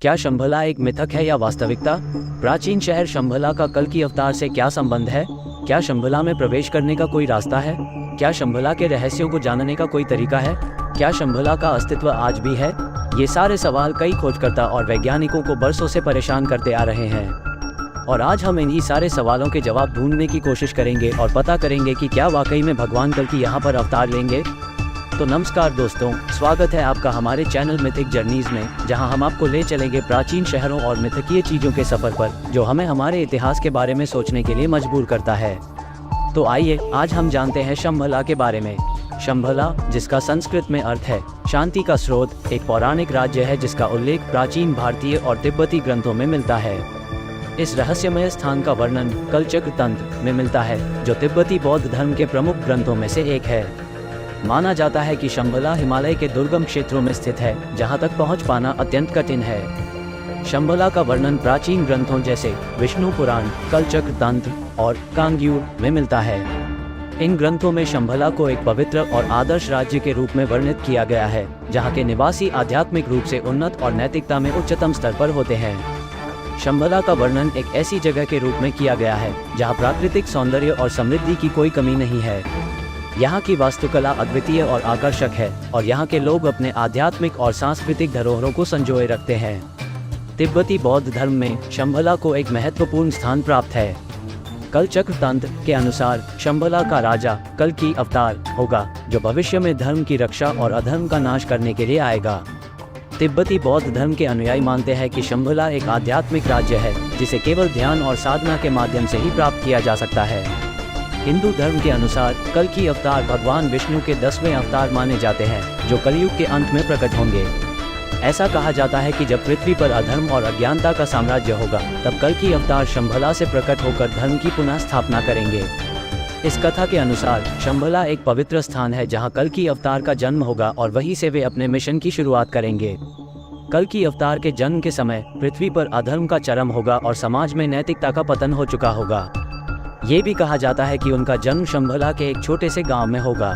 क्या शंभला एक मिथक है या वास्तविकता? प्राचीन शहर शंभला का कल की अवतार से क्या संबंध है? क्या शंभला में प्रवेश करने का कोई रास्ता है? क्या शंभला के रहस्यों को जानने का कोई तरीका है? क्या शंभला का अस्तित्व आज भी है? ये सारे सवाल कई खोजकर्ता और वैज्ञानिकों को बरसों से परेशान करते आ रहे हैं, और आज हम इन्हीं सारे सवालों के जवाब ढूंढने की कोशिश करेंगे और पता करेंगे कि क्या वाकई में भगवान कल की यहाँ पर अवतार लेंगे। तो नमस्कार दोस्तों, स्वागत है आपका हमारे चैनल मिथिक जर्नीज में, जहां हम आपको ले चलेंगे प्राचीन शहरों और मिथकीय चीज़ों के सफ़र पर, जो हमें हमारे इतिहास के बारे में सोचने के लिए मजबूर करता है। तो आइए आज हम जानते हैं शंभला के बारे में। शंभला, जिसका संस्कृत में अर्थ है शांति का स्रोत, एक पौराणिक राज्य है जिसका उल्लेख प्राचीन भारतीय और तिब्बती ग्रंथों में मिलता है। इस रहस्यमय स्थान का वर्णन कलचक्र तंत्र में मिलता है, जो तिब्बती बौद्ध धर्म के प्रमुख ग्रंथों में से एक है। माना जाता है कि शंभला हिमालय के दुर्गम क्षेत्रों में स्थित है, जहां तक पहुंच पाना अत्यंत कठिन है। शंभला का वर्णन प्राचीन ग्रंथों जैसे विष्णु पुराण, कलचक्र तंत्र और कांग्यूर में मिलता है। इन ग्रंथों में शंभला को एक पवित्र और आदर्श राज्य के रूप में वर्णित किया गया है, जहां के निवासी आध्यात्मिक रूप से उन्नत और नैतिकता में उच्चतम स्तर पर होते हैं। शंभला का वर्णन एक ऐसी जगह के रूप में किया गया है जहां प्राकृतिक सौंदर्य और समृद्धि की कोई कमी नहीं है। यहाँ की वास्तुकला अद्वितीय और आकर्षक है, और यहाँ के लोग अपने आध्यात्मिक और सांस्कृतिक धरोहरों को संजोए रखते हैं। तिब्बती बौद्ध धर्म में शंभला को एक महत्वपूर्ण स्थान प्राप्त है। कलचक्र तंत्र के अनुसार शंभला का राजा कल की अवतार होगा, जो भविष्य में धर्म की रक्षा और अधर्म का नाश करने के लिए आएगा। तिब्बती बौद्ध धर्म के अनुयायी मानते हैं कि शंभला एक आध्यात्मिक राज्य है, जिसे केवल ध्यान और साधना के माध्यम से ही प्राप्त किया जा सकता है। हिंदू धर्म के अनुसार कल की अवतार भगवान विष्णु के 10वें अवतार माने जाते हैं, जो कलयुग के अंत में प्रकट होंगे। ऐसा कहा जाता है कि जब पृथ्वी पर अधर्म और अज्ञानता का साम्राज्य होगा, तब कल की अवतार शंभला से प्रकट होकर धर्म की पुनः स्थापना करेंगे। इस कथा के अनुसार शंभला एक पवित्र स्थान है जहां कल की अवतार का जन्म होगा, और वहीं से वे अपने मिशन की शुरुआत करेंगे। कल की अवतार के जन्म के समय पृथ्वी पर अधर्म का चरम होगा और समाज में नैतिकता का पतन हो चुका होगा। ये भी कहा जाता है कि उनका जन्म शंभला के एक छोटे से गांव में होगा।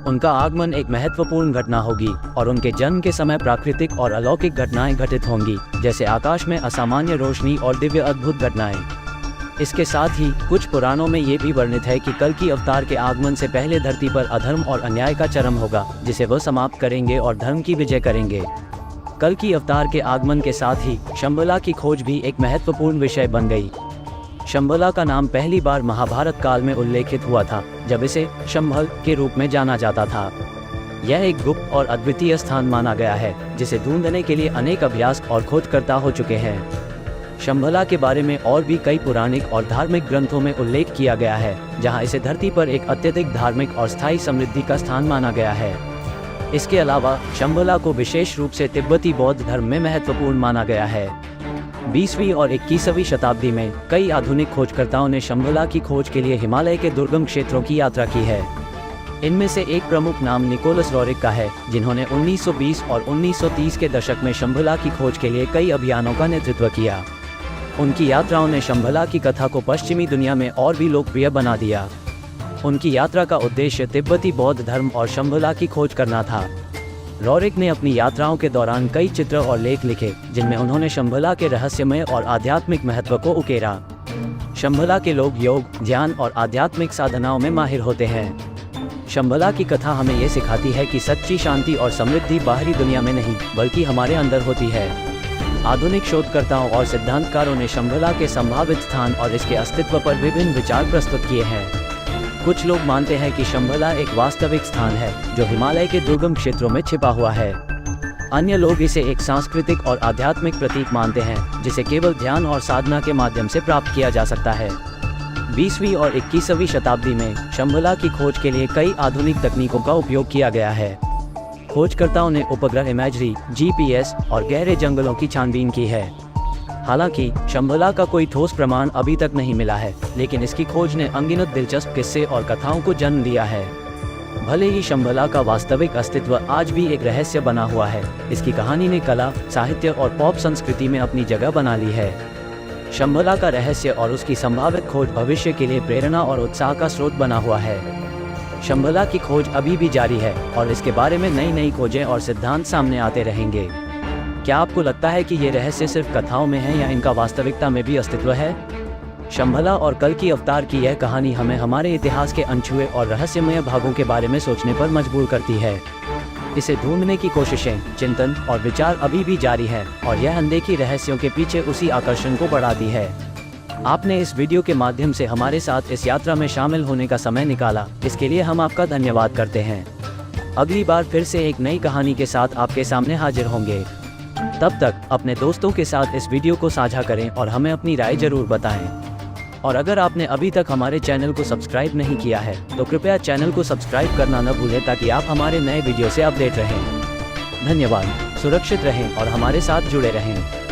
उनका आगमन एक महत्वपूर्ण घटना होगी, और उनके जन्म के समय प्राकृतिक और अलौकिक घटनाएं घटित होंगी, जैसे आकाश में असामान्य रोशनी और दिव्य अद्भुत घटनाएं। इसके साथ ही कुछ पुराणों में ये भी वर्णित है कि कल की अवतार के आगमन से पहले धरती पर अधर्म और अन्याय का चरम होगा, जिसे वह समाप्त करेंगे और धर्म की विजय करेंगे। कल की अवतार के आगमन के साथ ही शंभला की खोज भी एक महत्वपूर्ण विषय बन गई। शंभला का नाम पहली बार महाभारत काल में उल्लेखित हुआ था, जब इसे शंभल के रूप में जाना जाता था। यह एक गुप्त और अद्वितीय स्थान माना गया है, जिसे ढूंढने के लिए अनेक अभ्यास और खोजकर्ता हो चुके हैं। शंभला के बारे में और भी कई पौराणिक और धार्मिक ग्रंथों में उल्लेख किया गया है, जहां इसे धरती पर एक अत्यधिक धार्मिक और स्थायी समृद्धि का स्थान माना गया है। इसके अलावा शंभला को विशेष रूप से तिब्बती बौद्ध धर्म में महत्वपूर्ण माना गया है। 20वीं और 21वीं शताब्दी में कई आधुनिक खोजकर्ताओं ने शंभला की खोज के लिए हिमालय के दुर्गम क्षेत्रों की यात्रा की है। इनमें से एक प्रमुख नाम निकोलस रोरिक का है, जिन्होंने 1920 और 1930 के दशक में शंभला की खोज के लिए कई अभियानों का नेतृत्व किया। उनकी यात्राओं ने शंभला की कथा को पश्चिमी दुनिया में और भी लोकप्रिय बना दिया। उनकी यात्रा का उद्देश्य तिब्बती बौद्ध धर्म और शंभला की खोज करना था। रोरिक ने अपनी यात्राओं के दौरान कई चित्र और लेख लिखे, जिनमें उन्होंने शंभला के रहस्यमय और आध्यात्मिक महत्व को उकेरा। शंभला के लोग योग, ध्यान और आध्यात्मिक साधनाओं में माहिर होते हैं। शंभला की कथा हमें ये सिखाती है कि सच्ची शांति और समृद्धि बाहरी दुनिया में नहीं, बल्कि हमारे अंदर होती है। आधुनिक शोधकर्ताओं और सिद्धांतकारों ने शंभला के संभावित स्थान और इसके अस्तित्व पर विभिन्न विचार प्रस्तुत किए हैं। कुछ लोग मानते हैं कि शंभला एक वास्तविक स्थान है, जो हिमालय के दुर्गम क्षेत्रों में छिपा हुआ है। अन्य लोग इसे एक सांस्कृतिक और आध्यात्मिक प्रतीक मानते हैं, जिसे केवल ध्यान और साधना के माध्यम से प्राप्त किया जा सकता है। 20वीं और 21वीं शताब्दी में शंभला की खोज के लिए कई आधुनिक तकनीकों का उपयोग किया गया है। खोजकर्ताओं ने उपग्रह इमेजरी, GPS और गहरे जंगलों की छानबीन की है। हालांकि शंभला का कोई ठोस प्रमाण अभी तक नहीं मिला है, लेकिन इसकी खोज ने अनगिनत दिलचस्प किस्से और कथाओं को जन्म दिया है। भले ही शंभला का वास्तविक अस्तित्व आज भी एक रहस्य बना हुआ है, इसकी कहानी ने कला, साहित्य और पॉप संस्कृति में अपनी जगह बना ली है। शंभला का रहस्य और उसकी संभावित खोज भविष्य के लिए प्रेरणा और उत्साह का स्रोत बना हुआ है। शंभला की खोज अभी भी जारी है, और इसके बारे में नई नई खोजें और सिद्धांत सामने आते रहेंगे। क्या आपको लगता है कि ये रहस्य सिर्फ कथाओं में है या इनका वास्तविकता में भी अस्तित्व है? शंभला और कल्कि अवतार की यह कहानी हमें हमारे इतिहास के अनछुए और रहस्यमय भागों के बारे में सोचने पर मजबूर करती है। इसे ढूंढने की कोशिशें, चिंतन और विचार अभी भी जारी है और यह अनदेखी रहस्यों के पीछे उसी आकर्षण को बढ़ाती है। आपने इस वीडियो के माध्यम से हमारे साथ इस यात्रा में शामिल होने का समय निकाला, इसके लिए हम आपका धन्यवाद करते हैं। अगली बार फिर से एक नई कहानी के साथ आपके सामने हाजिर होंगे। तब तक अपने दोस्तों के साथ इस वीडियो को साझा करें और हमें अपनी राय जरूर बताएं। और अगर आपने अभी तक हमारे चैनल को सब्सक्राइब नहीं किया है तो कृपया चैनल को सब्सक्राइब करना न भूलें ताकि आप हमारे नए वीडियो से अपडेट रहें। धन्यवाद, सुरक्षित रहें और हमारे साथ जुड़े रहें।